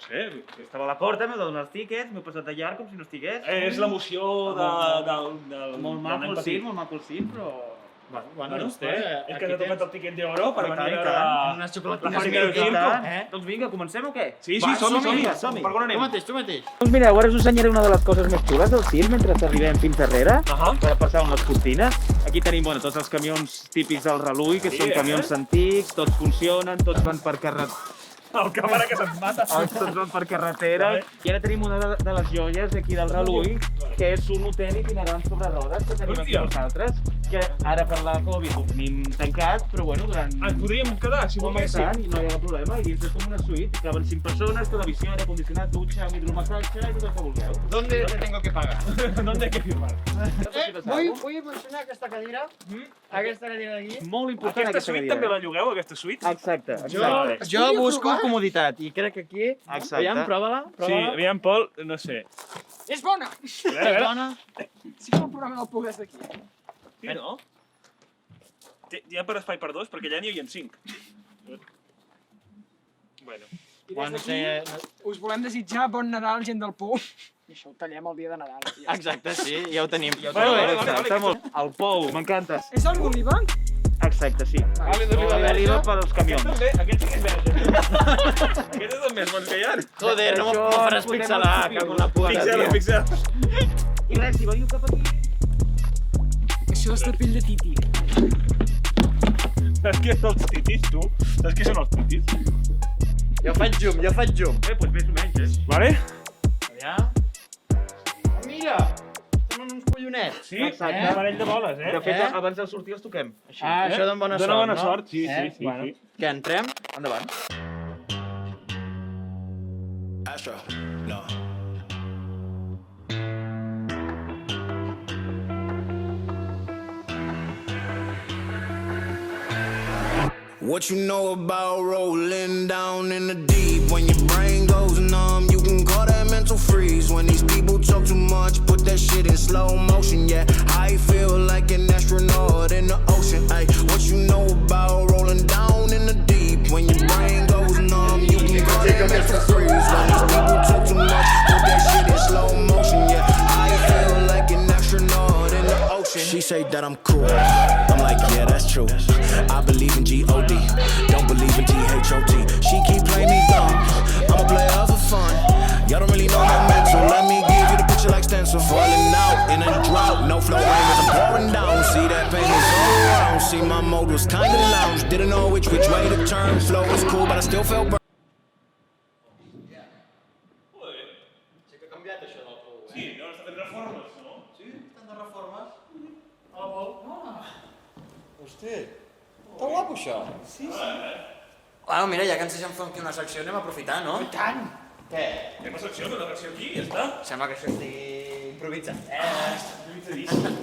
sé. Estava a la porta, m'he donat els tíquets, m'he passat allà com si no estigués. És l'emoció del... Molt maco el cim, però... Bueno, és que t'ha tocat el tiquet d'oro per venir a veure unes la xocolatines fàbrica del circo. Doncs vinga, comencem o què? Sí, som-hi. Per on anem? Tu mateix. Doncs mireu, ara us ensenyaré una de les coses més xules del circ mentre arribem fins darrere, per passar unes cortines. Aquí tenim tots els camions típics del Relull, que són camions antics, tots funcionen, tots van per carretera. El càmera que se't mata. Tots van per carretera. I ara tenim una de les joies d'aquí del Relull, que és un hotel itinerant sobre rodes que tenim aquí nosaltres, que ara per la Covid ho tenim tancat, però bueno, durant... Ens podríem quedar, si volguéssim. I no hi ha cap problema, i dins és com una suite, caben 5 persones, televisió, aire condicionat, dutxa, amb hidromassatge i tot el que vulgueu. ¿Dónde tengo que pagar? ¿Dónde hay que firmar? Vull mencionar aquesta cadira. Aquesta cadira d'aquí. Molt important Aquesta suite també la llogueu, aquesta suite? Exacte. Jo busco comoditat i crec que aquí... Aviam, prova-la. Sí, aviam, Pol, no sé. És bona! És bona. Sí que el programa del puc des d'aquí. Sí, no? Hi ha per espai per 2, perquè allà n'hi havia 5. Bueno. I des d'aquí us volem desitjar bon Nadal, gent del Pou. I això ho tallem el dia de Nadal. Exacte, sí, ja ho tenim. El Pou, m'encanta. És el d'oliva? Exacte, sí. L'oliva pels camions. Aquest sí que és verge. Aquest és el més bon que hi ha. Joder, no me faràs pixelar, cago en la puta, tio. Pixela. I res, si veniu cap aquí... Això és de pell de titi. Saps què són els titis, tu? Saps què són els titis? Jo faig llum. Doncs més o menys, Vale? Aviam. Mira, són uns collonets. Sí, un parell de boles, De fet, abans de sortir els toquem. Això dona bona sort, Dóna bona no? sort, sí. Què, entrem? Endavant. Astro, no. What you know about rolling down in the deep? When your brain goes numb, you can call that mental freeze. When these people talk too much, put that shit in slow motion. Yeah, I feel like an astronaut in the ocean. Ay, what you know about rolling down in the deep? When your brain goes numb, you can call that mental freeze. When these people talk too much, put that shit in slow motion. Yeah, I feel like an astronaut in the ocean. She say that I'm cool. I'm like, yeah, that's true. I believe in G-O-D, don't believe in T-H-O-T. She keep playing me dumb, I'm a player for fun. Y'all don't really know my mental, let me give you the picture like stencil. Falling out in a drought, no flow rain as I'm pouring down. See that pain is all around, see my mode was kinda lounge. Didn't know which way to turn, flow was cool but I still felt burned. Sí, no, està fent reformes, no? Sí, estan de reformes. Hosti, està guapo això. Sí. Bueno, mira, ja que ens deixem fer aquí una secció, anem a aprofitar, no? I tant! Què? Fem una secció aquí, ja està. Sembla que això estigui improvisat. Improvisadíssim.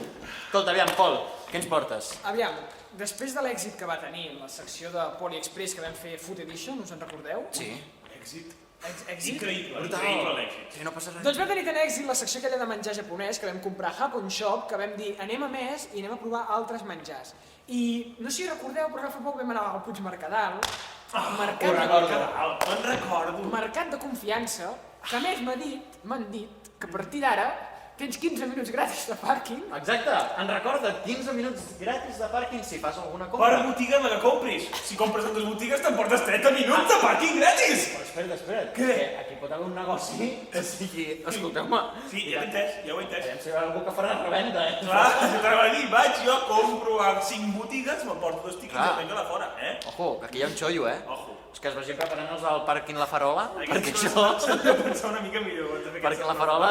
Escolta, aviam, Pol, què ens portes? Aviam, després de l'èxit que va tenir la secció de PoliExpress que vam fer Food Edition, us en recordeu? Sí. Èxit. Èxit? Increïble l'èxit. Sí, no passa res. Doncs va tenir tant èxit la secció aquella de menjar japonès que vam comprar a Hakon Shop, que vam dir anem a més i anem a provar altres menjars. I no sé si recordeu, però fa poc vam anar al Puig Mercadal, mercat de confiança, que a més m'han dit que a partir d'ara tens 15 minuts gratis de pàrquing. Exacte, en recorda, 15 minuts gratis de pàrquing si fas alguna compra. Per botiga la que compris. Si compres en 2 botigues t'emportes 30 minuts de pàrquing gratis. Però espera't. Què? Aquí pot haver un negoci que sigui... Escolteu-me. Sí, ja ho he entès. Aviam si hi ha algú que farà revenda, Clar, t'anava a dir, vaig jo, compro a 5 botigues, m'emporto 2 tiquets i venga a fora, Ojo, que aquí hi ha un xollo, Ojo. És que es vagin preparant-nos al pàrquing La Farola, perquè això... S'han de pensar una mica millor. Perquè La Farola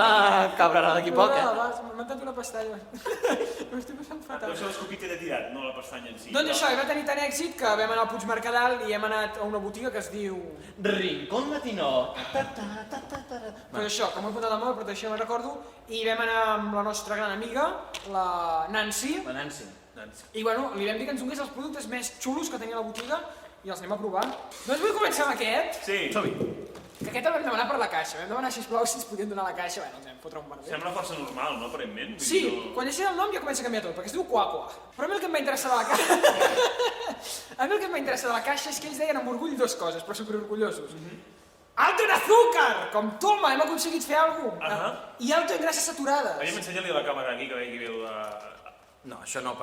cabrarà d'aquí poc, M'ha mentat una pestanya. M'estic passant fatal. Això l'escopit he tirat, no la pestanya en si. Doncs això, va tenir tant èxit que vam anar al Puig Mercadal i hem anat a una botiga que es diu... Rincón Latino. Doncs això, que m'ho he apuntat al mòbil, però això me'n recordo. I vam anar amb la nostra gran amiga, la Nancy. La Nancy. I bueno, li vam dir que ens donés els productes més xulos que tenia la botiga i els anem a provar. Doncs vull començar amb aquest. Sí. Que aquest el vam demanar per la caixa. Vam demanar, sisplau, si ens podien donar la caixa. Bueno, ens vam fotre un merder. Sembla força normal, no, aparentment? Sí, quan llegeixes el nom ja comença a canviar tot, perquè es diu Quaqua. Però a mi el que em va interessar de la caixa... A mi el que em va interessar de la caixa és que ells deien amb orgull 2 coses, però superorgullosos. Alto en azúcar! Com toma, hem aconseguit fer alguna cosa. I alto en grasses saturades. Aviam, ensenya-li a la càmera aquí, que aquí veu la... No, això no.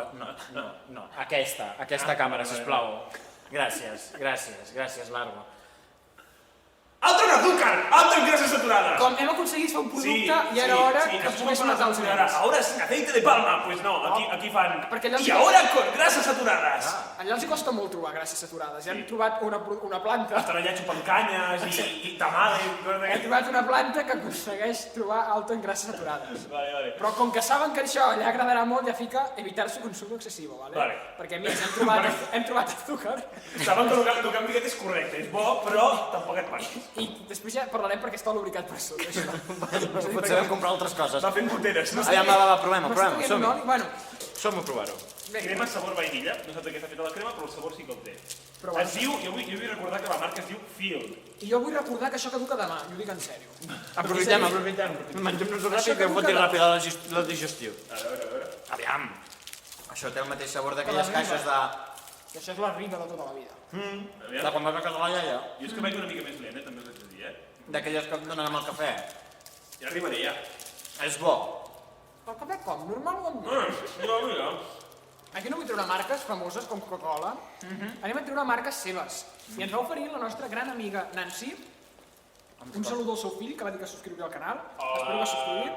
Aquesta càmera, sisplau. Gràcies, Largo. Alto en azúcar! Alto en grasas saturadas! Com hem aconseguit fer un producte i era hora que pogués matar els nens. Ahora es aceite de palma. Pues no, aquí fan... Perquè allà Y ahora con grasas saturadas. Allà els costa molt trobar grasses saturades. Ja hem trobat una planta. Estan allà xupant canyes i tamales. Hem trobat una planta que aconsegueix trobar alto en grasses saturades. Vale. Però com que saben que això li agradarà molt, ja fica evitar su consumo excessivo, vale? Perquè a més hem trobat azúcar. Saben que el que han ficat és correcte, és bo, però tampoc et passis. I després ja parlarem perquè està lubricat per sota, això. Potser vam comprar altres coses. Va fent goteres. Aviam, provem-ho, som-hi. Bueno, Som-ho a provar-ho. Crema sabor vainilla, no sé de què està feta la crema, però el sabor sí que el té. Es diu, jo vull recordar que la marca es diu Field. i jo vull recordar que això caduca demà, i ho dic en sèrio. Aprofitem. Mengem-nos ràpid que pot dir ràpid la digestió. A veure. Aviam. Això té el mateix sabor d'aquelles caixes de... I això és la riba de tota la vida. de quan vas a casa de la iaia. Jo és que vaig una mica més lent, també us haig de dir, D'aquelles que et donen amb el cafè. Ja arribaré, ja. És bo. El cafè com? Normal o amb... Mira. Aquí no vull treure marques famoses com Coca-Cola. Anem a treure marques seves. I ens va oferir la nostra gran amiga Nancy. Un saludo al seu fill, que va dir que subscriuria al canal. Espero que subscriure.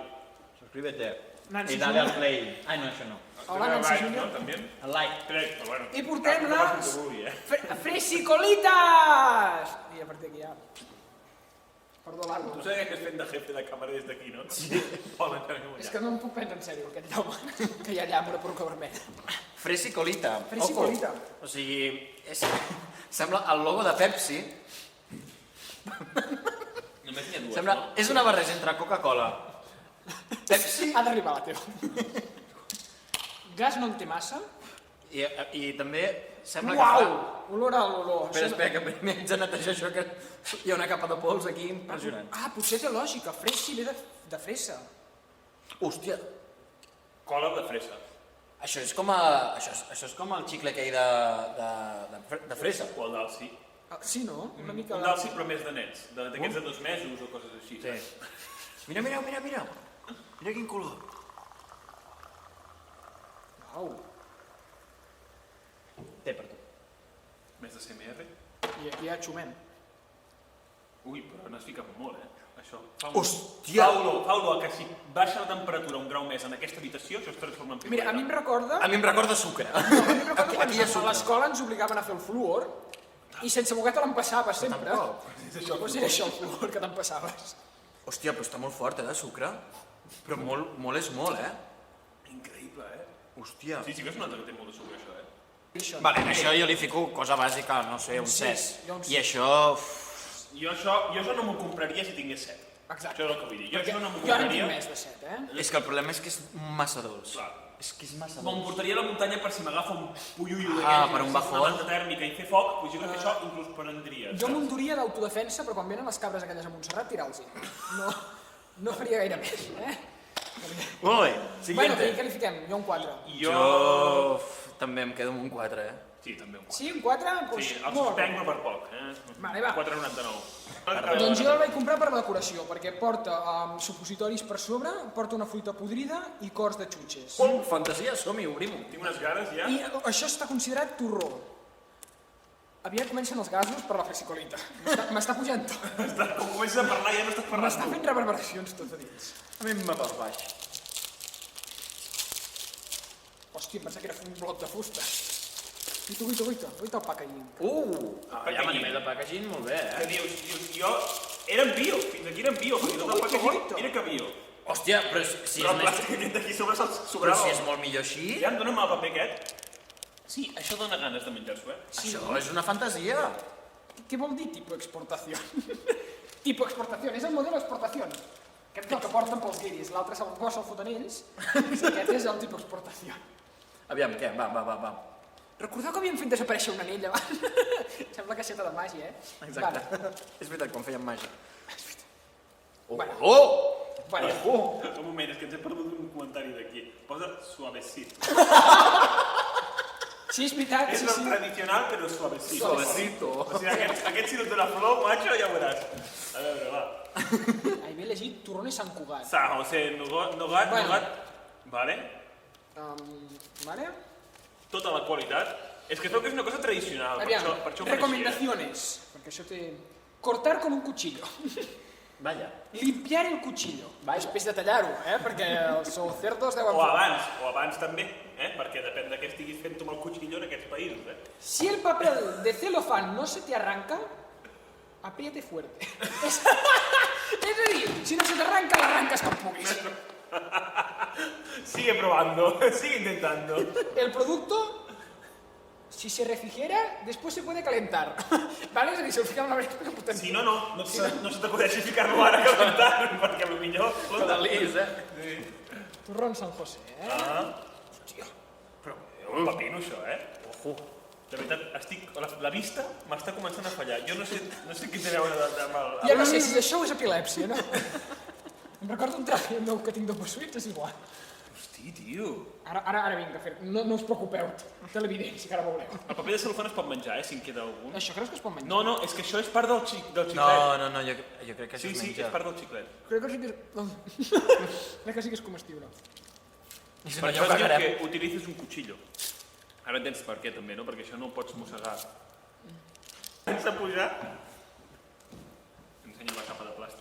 Suscríbete. Nancy I dale al Junior. play. Ai, no, això no. Hola, Nancy Junior. També? El like. Crec, però bueno. I portem les... Vulgui, Fresicolitas! I a partir d'aquí ja... Perdó, Largo. Tu segueixes fent de jefe de càmera des d'aquí, no? Sí. Hola, És que no em puc prendre en sèrio, aquest home, que hi ha allà amb una peruca vermella. Fresicolita. Fresicolita. O sigui, sembla el logo de Pepsi. Només n'hi ha dues, Sembla, no? és una barreja entre Coca-Cola, Pepsi Ha d'arribar la teva. Gas no en té massa. i també sembla Uau! que fa... Olor a l'olor. Espera, que primer haig de netejar això, que hi ha una capa de pols aquí impressionant. Ah, potser té lògica. Fresi ve de fresa. Hòstia, Cola de fresa. això és com el xicle aquell de fresa. O el d'alci. Ah, sí, no? Una mica Un d'alci, però més de nets. D'aquests de 2 mesos o coses així. Sí. Mira. Mira quin color. Uau. Té per tu. Més de CMR. I aquí ja xumem. Ui, però n'has ficat molt, això. Hòstia! Paulo, que si baixa la temperatura un grau més en aquesta habitació, això es transforma en primavera. Mira, a mi em recorda... A mi em recorda sucre. Aquí Aquí hi ha a sucre. l'escola ens obligaven a fer el fluor i sense voler te l'empassaves sempre. Tampoc. Pues era això el fluor que t'empassaves. Hòstia, però està molt fort, de sucre. Però molt és molt, Increïble, Hòstia. Sí, que es nota que té molt de sucre, això, Això. Vale, això jo li fico cosa bàsica, no sé, un 6. I això... Jo això no m'ho compraria si tingués set. Exacte. Això és el que vull dir. Jo això no m'ho Jo ara en compraria. tinc més de 7, És que el problema és que és massa dolç. Clar. És que és massa Me'n dolç. portaria a la muntanya per si m'agafa un puyuyo d'aquells. Ah, per un i bajón. Una manta tèrmica i fer foc, doncs jo crec que això inclús prendria. Jo m'enduria d'autodefensa, però quan venen les cabres aquelles a Montserrat, tirar-los-hi. No faria gaire més, Molt bé, Bueno, i què li fiquem? Jo un 4. Jo també em quedo amb un 4, Sí, també un 4. Sí, un 4? Doncs Sí, el molt bé. suspenc però per poc, Vale, va. 4,99. Doncs jo el vaig comprar per la decoració, perquè porta supositoris per sobre, porta una fruita podrida i cors de xutxes. Fantasia, som-hi, obrim-ho. Tinc unes ganes ja. I això està considerat torró. Aviat comencen els gasos per la flexicolita. M'està pujant tot. Com comences a parlar ja no estàs parlant M'està tu. fent reverberacions tot a dins. A mi em va per baix. Hòstia, em pensava que era un bloc de fusta. Guita el packaging. Ja a nivell de packaging, molt bé, Que dius, jo... Eren bio, fins aquí eren bio, fins i tot el paquet mira que bio. Hòstia, però si Però és el més... plàstic aquest d'aquí sobre se'ls Però sobrava. si és molt millor així, Ja em dona'm el paper aquest. Sí, això dona ganes de menjar-s'ho, això és una fantasia. Què vol dir tipo exportación? Tipo exportación, és el modelo exportación. Aquest és el que porten pels guiris, l'altre se'l posa el foten ells, aquest és el tipo exportación. Aviam, què? Va. Recordeu que havíem fet desaparèixer un anell abans? Sembla caixeta de màgia, Exacte. Vale. És veritat, quan fèiem màgia. Bueno. Bueno, Un moment, és que ens hem perdut un comentari d'aquí. Posa suavecito. Sí, és veritat, És sí, el sí. tradicional, però suavecito. Suavecito. O sigui, aquest sirop de la flor, macho, ja ho veuràs. A veure, va. Ahí ve llegit Turrón i Sant Cugat. San José, Nogat, Bueno. Nogat. Vale. Vale? Tota la qualitat. És que es veu que és una cosa tradicional, Aviam, per això ho coneixia. recomendaciones. Perquè això té... Cortar con un cuchillo. Vaya. Limpiar el cuchillo. Després de tallar-ho, perquè els cerdos deuen... O abans també, perquè depèn de què estiguis fent tu amb el cuchillo en aquests països, Si el papel de celofán no se te arranca, apriete fuerte. És a dir, si no se te arranca, l'arranques com puguis. Sigue probando, sigue intentando. El producto, si se refrigera, después se puede calentar. ¿Vale? És a dir, si el fiquem a la bresa, potser... Si no, no se t'acudeixi ficar-lo ara calentant, perquè potser... Que delis, Turrón San José, Hòstia. Però un pepino, això, Ojo. De veritat, la vista m'està començant a fallar. Jo no sé què té a veure amb el... Ja no sé si això és epilèpsia, no? Em recordo un traje meu que tinc doble suite, és igual. Hosti, tio. Ara vinga, no us preocupeu, televidents, que ara veureu. El paper de celofán es pot menjar, si en queda algun. Això creus que es pot menjar? No, és que això és part del xiclet. No, jo crec que això Sí, es és menja. part del xiclet. Crec que sí que és... Crec que sí que és comestible. I si Per no, ja això ho es diu pagarem. que utilitzis un cuchillo. Ara entens per què, també, no? Perquè això no ho pots mossegar. Sense pujar... Ensenyo la capa de plàstic.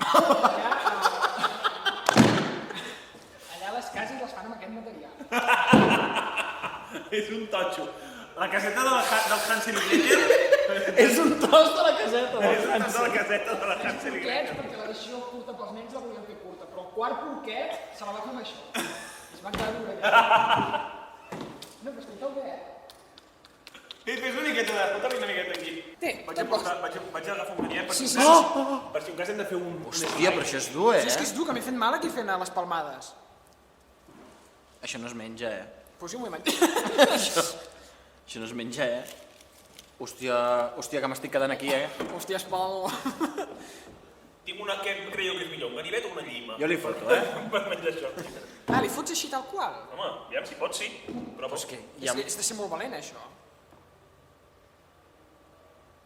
Allà les cases les fan amb aquest material. És un totxo. La caseta del Hansel i Gretel És un tros de la caseta. és una de la caseta de la Hansel i Porquets, Gretel. perquè l'edició curta pels nens la volien fer curta, però el quart porquet se la va fer amb això. Es va quedar dura allà. No, però escolteu bé, Fes una miqueta de... Fota-li una miqueta aquí. Té, Vaig agafar un maniet per Sí, si sí, per si un cas hem de fer un... Hòstia, però això és dur, Sí, és que és dur, que m'he fet mal aquí fent les palmades. Això no es menja, Pues jo m'ho he menjat. Això no es menja, Hòstia, que m'estic quedant aquí, Hòstia, és pel... Tinc una que creieu que és millor, un ganivet o una llima? Jo li foto, Per menjar això. Li fots així tal qual? Home, aviam si pots, sí. Però Però és que És de ser molt valent, això.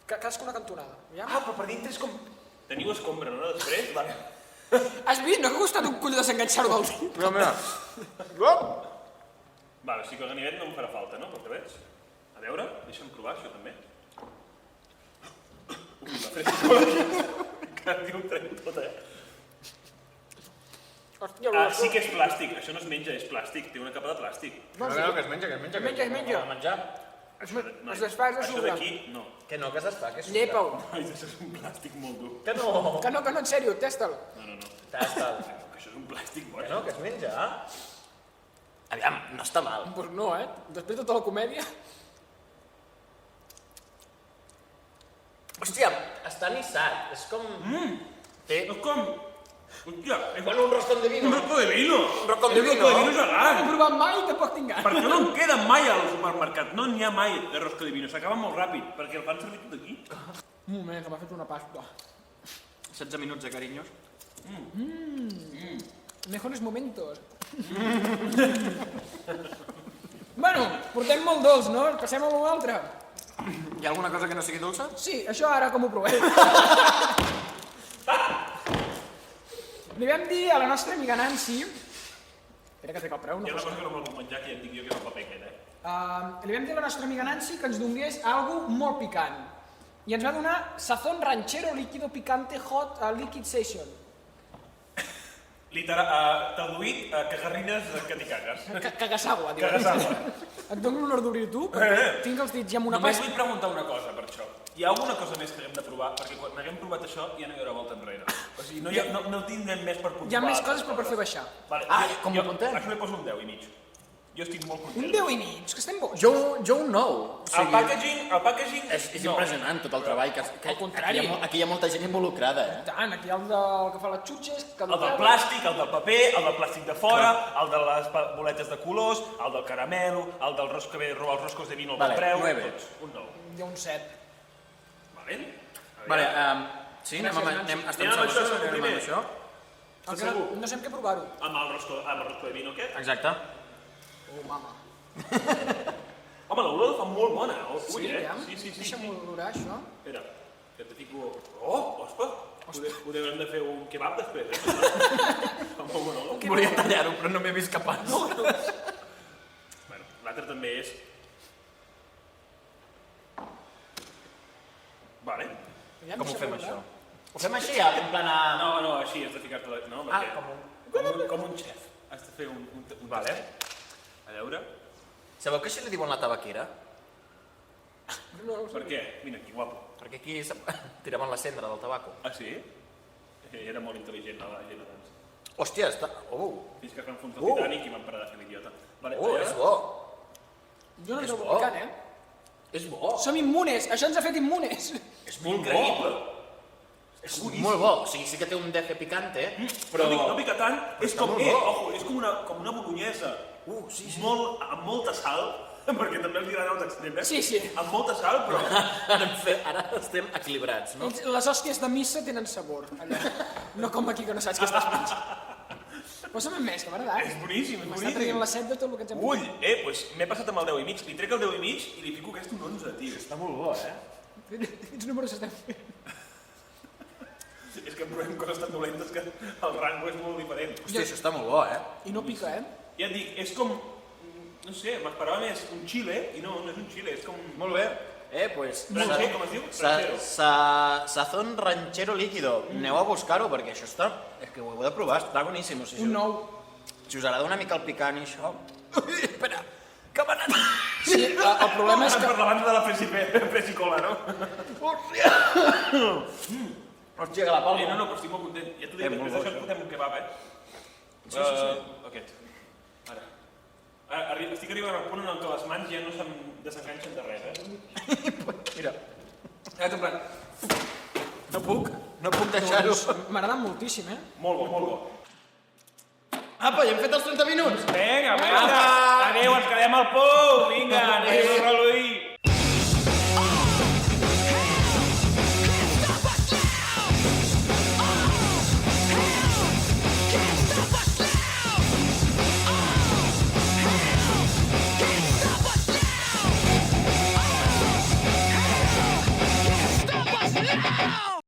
Cadascuna cantonada. Aviam. però per dintre és com... Teniu escombra, no? Després? Vale. Has vist? No que ha costat un colló desenganxar-ho del dit? Mira. Vale, o sigui que el ganivet no em farà falta, no? Pel que veig. A veure, deixa'm provar això també. La fresca. Que diu treu tot, Hòstia, sí que és plàstic, això no es menja, és plàstic, té una capa de plàstic. No, que es menja, Es menja. menjar. Es desfà de Això sucre. d'aquí, no. Que no, que es desfà, que és... Llepa-ho. Ai, això és un plàstic molt dur. Que no. Que no, en sèrio, testa-lo. No. Tasta. Que això és un plàstic boig. Que no, que es menja. Aviam, no està mal. Pues no, Després de tota la comèdia... Hòstia, està nissat. És com... Té... És com... Hòstia, és Bueno, un roscón de vino. un rosco de vino. Un roscón de Un vino. rosco de vino No gelat. he provat mai i tampoc tinc ganes. Perquè no en queda mai al supermercat, no n'hi ha mai de rosco de vino, s'acaba molt ràpid, perquè el fan servir tot aquí. Un moment, que m'ha fet una pasta. 16 minuts, carinyos. Mejores momentos. Bueno, portem molt dolç, no? Passem a l'altre. Hi ha alguna cosa que no sigui dolça? Sí, això ara com ho provem. Li vam dir a la nostra amiga Nancy... Espera que trec el preu, no Hi ha una passa cosa que no me'l puc menjar, que ja et dic jo que és el paper aquest, Li vam dir a la nostra amiga Nancy que ens donés algo molt picant. I ens va donar Sazón Ranchero Líquido Picante Hot Liquid Session. Traduït a cagarrines que t'hi cagues. Cagasagua, diu. Cagasagua. Et dono l'honor d'obrir tu, tinc els dits ja amb una Només pasta. vull preguntar una cosa per això. Hi ha alguna cosa més que haguem de provar? Perquè quan haguem provat això ja no hi haurà volta enrere. O sigui, no tindrem més per provar. Hi ha més coses per fer baixar. Vale, com ho apuntem? Això li poso un 10 i mig. Jo estic molt content. Un 10 i mig, que estem bons. Jo un 9. El packaging... És impressionant tot el treball que... Al contrari. Aquí hi ha molta gent involucrada, Tant, aquí hi ha el del que fa les xutxes, que El del plàstic, el del paper, el del plàstic de fora, el de les boletes de colors, el del caramelo, el del rosco que ve a robar els roscos de vino al bon Vale, preu, 9. tots. Un 9. Hi ha un 7. Valent? Vale, sí, estem Anem amb segurs això, que anem primer. amb això? El que no sé amb què provar-ho. Amb el rosco de vino aquest? Exacte. Oh, mama. Home, l'olor fa molt bona. Ui, aviam. Sí. Deixa'm olorar això. Espera, que te fico... Oh, ospa! Podem de fer un kebab després, Fa molt bon olor. Volia tallar-ho, però no m'he vist capaç. Bueno, l'altre també és... Vale. Aviam, Com ho deixa'm fem, olorar. això? Ho fem així, ja? En plan a... No, així, has de ficar-te la... No, perquè... Com un xef. Has de fer un Vale. A veure... Sabeu que així li diuen la tabaquera? Per què? Mira, que guapo. Perquè aquí tiraven la cendra del tabaco. Ah, sí? Era molt intel·ligent la gent abans. Hòstia, està... Fins que es va enfonsar el Titanic i van parar de fer l'idiota. Vale, És bo. Jo no És trobo bo. picant, És bo. Som immunes, això ens ha fet immunes. És molt Increïble. És molt bo. O sigui, sí que té un deje picante, però... No pica tant, és està com, molt bo. ojo, és com una bolognesa. Sí. Amb molta sal, perquè també els agrada els extrems, Sí. Amb molta sal, però... Ara estem equilibrats, no? Les hòsties de missa tenen sabor, allà. No com aquí, que no saps què estàs menjant. Posa'm més, que m'ha agradat. És boníssim, és M'està traient la set de tot el que ens hem Ull, doncs m'he passat amb el 10,5. Li trec el 10,5 i li fico aquest un 11, tio. Està molt bo, Quins números estem fent? És que provem coses tan dolentes que el rango és molt diferent. Hòstia, això està molt bo, I no pica, Ja et dic, és com... No sé, m'esperava més un xile, i no és un xile, és com... Molt bé. Pues... Ranchero, com es diu? Ranchero. Sazón ranchero líquido. Aneu a buscar-ho, perquè això està... És que ho heu de provar, està boníssim. O sigui, Un nou. Si us agrada una mica el picant i això... Ui, espera, que m'ha anat... Sí, el problema és Per que... la banda de la Fresicola, no? Hòstia! Hòstia, que la palma. No, però estic molt content. Ja t'ho dic, molt després bo, d'això això. fotem un kebab, Sí. Aquest. Ara. Estic arribant al punt en què les mans ja no se'm desenganxen de res, Mira, en plan, no puc deixar-ho. M'agrada moltíssim, molt bo, molt bo. Apa, ja hem fet els 30 minuts. Vinga, adéu, ens quedem al pou, vinga, anem a reluir. Can't stop us now.